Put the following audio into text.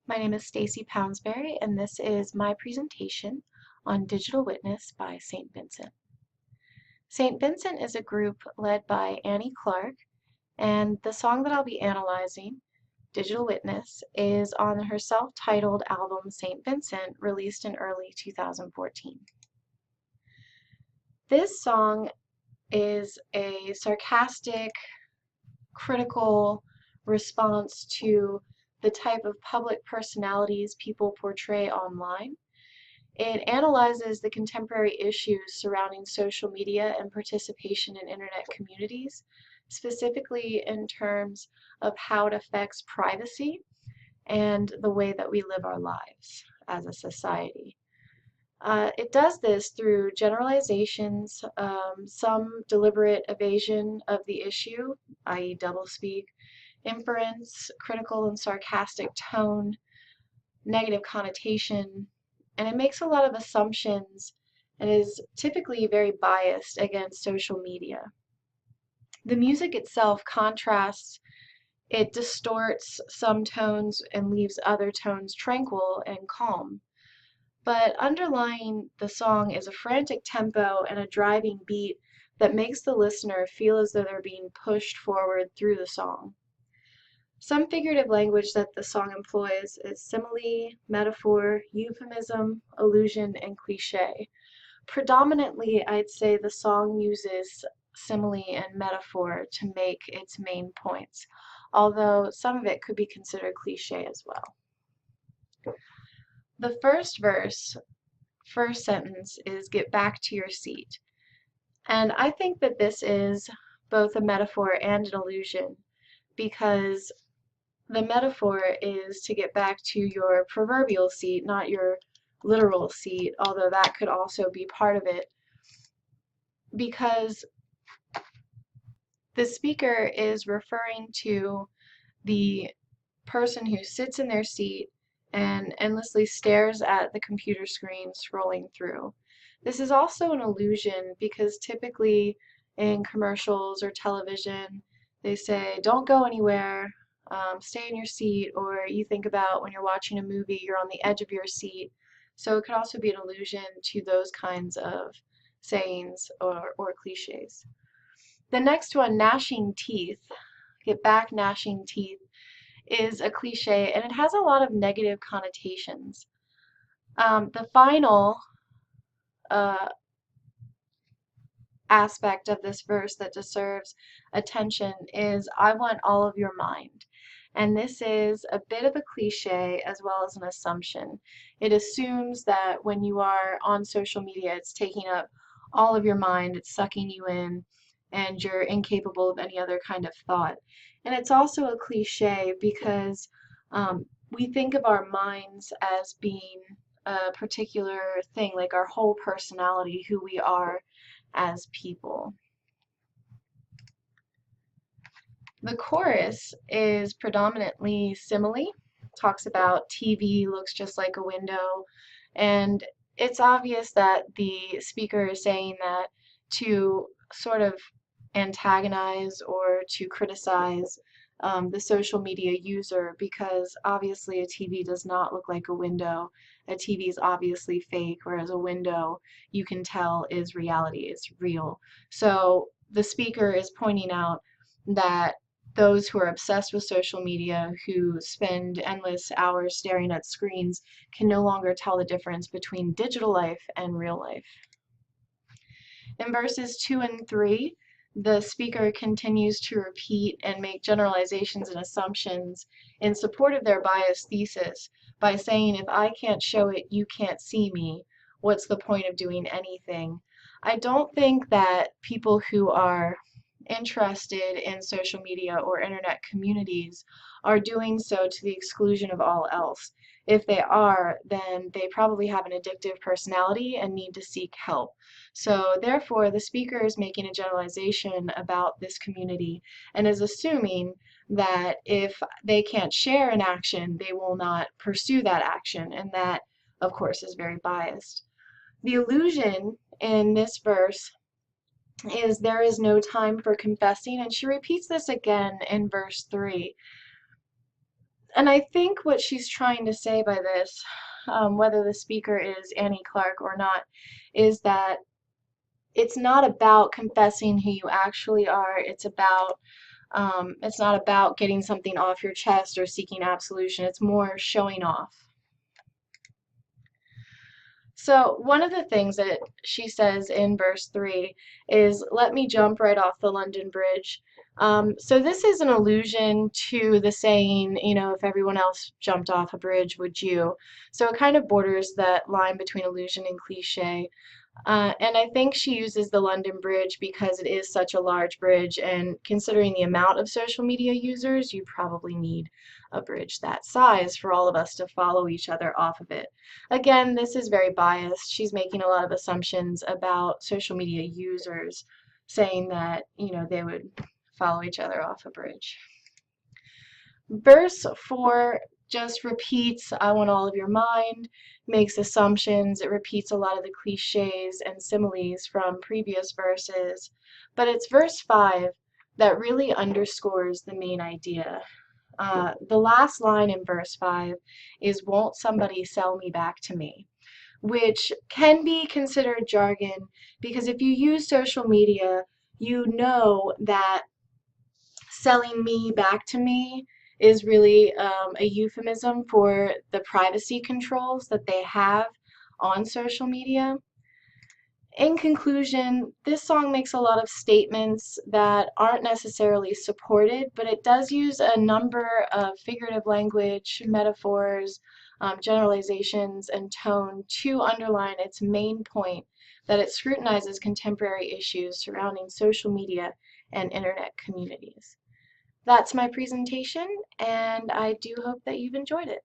My name is Stacy Poundsbury, and this is my presentation on Digital Witness by St. Vincent. St. Vincent is a group led by Annie Clark, and the song that I'll be analyzing, Digital Witness, is on her self-titled album St. Vincent, released in early 2014. This song is a sarcastic, critical response to the type of public personalities people portray online. It analyzes the contemporary issues surrounding social media and participation in internet communities, specifically in terms of how it affects privacy and the way that we live our lives as a society. It does this through generalizations, some deliberate evasion of the issue, i.e. doublespeak, inference, critical and sarcastic tone, negative connotation, and it makes a lot of assumptions and is typically very biased against social media. The music itself contrasts, it distorts some tones and leaves other tones tranquil and calm. But underlying the song is a frantic tempo and a driving beat that makes the listener feel as though they're being pushed forward through the song. Some figurative language that the song employs is simile, metaphor, euphemism, allusion, and cliché. Predominantly, I'd say the song uses simile and metaphor to make its main points, although some of it could be considered cliché as well. The first sentence is "get back to your seat." And I think that this is both a metaphor and an allusion, because the metaphor is to get back to your proverbial seat, not your literal seat, although that could also be part of it, because the speaker is referring to the person who sits in their seat and endlessly stares at the computer screen scrolling through. This is also an illusion because typically in commercials or television, they say, don't go anywhere, stay in your seat, or you think about when you're watching a movie, you're on the edge of your seat. So it could also be an allusion to those kinds of sayings or cliches. The next one, gnashing teeth, get back gnashing teeth, is a cliche and it has a lot of negative connotations. The final aspect of this verse that deserves attention is "I want all of your mind." And this is a bit of a cliche as well as an assumption. It assumes that when you are on social media, it's taking up all of your mind, it's sucking you in, and you're incapable of any other kind of thought. And it's also a cliche because we think of our minds as being a particular thing, like our whole personality, who we are as people. The chorus is predominantly simile, talks about TV looks just like a window, and it's obvious that the speaker is saying that to sort of antagonize or to criticize the social media user, because obviously a TV does not look like a window. A TV is obviously fake, whereas a window you can tell is reality, it's real. So the speaker is pointing out that those who are obsessed with social media, who spend endless hours staring at screens, can no longer tell the difference between digital life and real life. In verses 2 and 3, the speaker continues to repeat and make generalizations and assumptions in support of their biased thesis by saying, if I can't show it, you can't see me. What's the point of doing anything? I don't think that people who are interested in social media or internet communities are doing so to the exclusion of all else. If they are, then they probably have an addictive personality and need to seek help. So therefore, the speaker is making a generalization about this community and is assuming that if they can't share an action, they will not pursue that action, and that, of course, is very biased. The illusion in this verse is "there is no time for confessing," and she repeats this again in verse 3. And I think what she's trying to say by this, whether the speaker is Annie Clark or not, is that it's not about confessing who you actually are. It's not about getting something off your chest or seeking absolution. It's more showing off. So one of the things that she says in verse 3 is, "Let me jump right off the London Bridge." So this is an allusion to the saying, if everyone else jumped off a bridge, would you? So it kind of borders that line between allusion and cliche. And I think she uses the London Bridge because it is such a large bridge, and considering the amount of social media users, you probably need a bridge that size for all of us to follow each other off of it. Again, this is very biased. She's making a lot of assumptions about social media users, saying that, they would follow each other off a bridge. Verse 4 just repeats, "I want all of your mind," makes assumptions, it repeats a lot of the cliches and similes from previous verses, but it's verse 5 that really underscores the main idea. The last line in verse 5 is, "Won't somebody sell me back to me?" which can be considered jargon because if you use social media, you know that selling me back to me is really a euphemism for the privacy controls that they have on social media. In conclusion, this song makes a lot of statements that aren't necessarily supported, but it does use a number of figurative language, metaphors, generalizations, and tone to underline its main point that it scrutinizes contemporary issues surrounding social media and internet communities. That's my presentation, and I do hope that you've enjoyed it.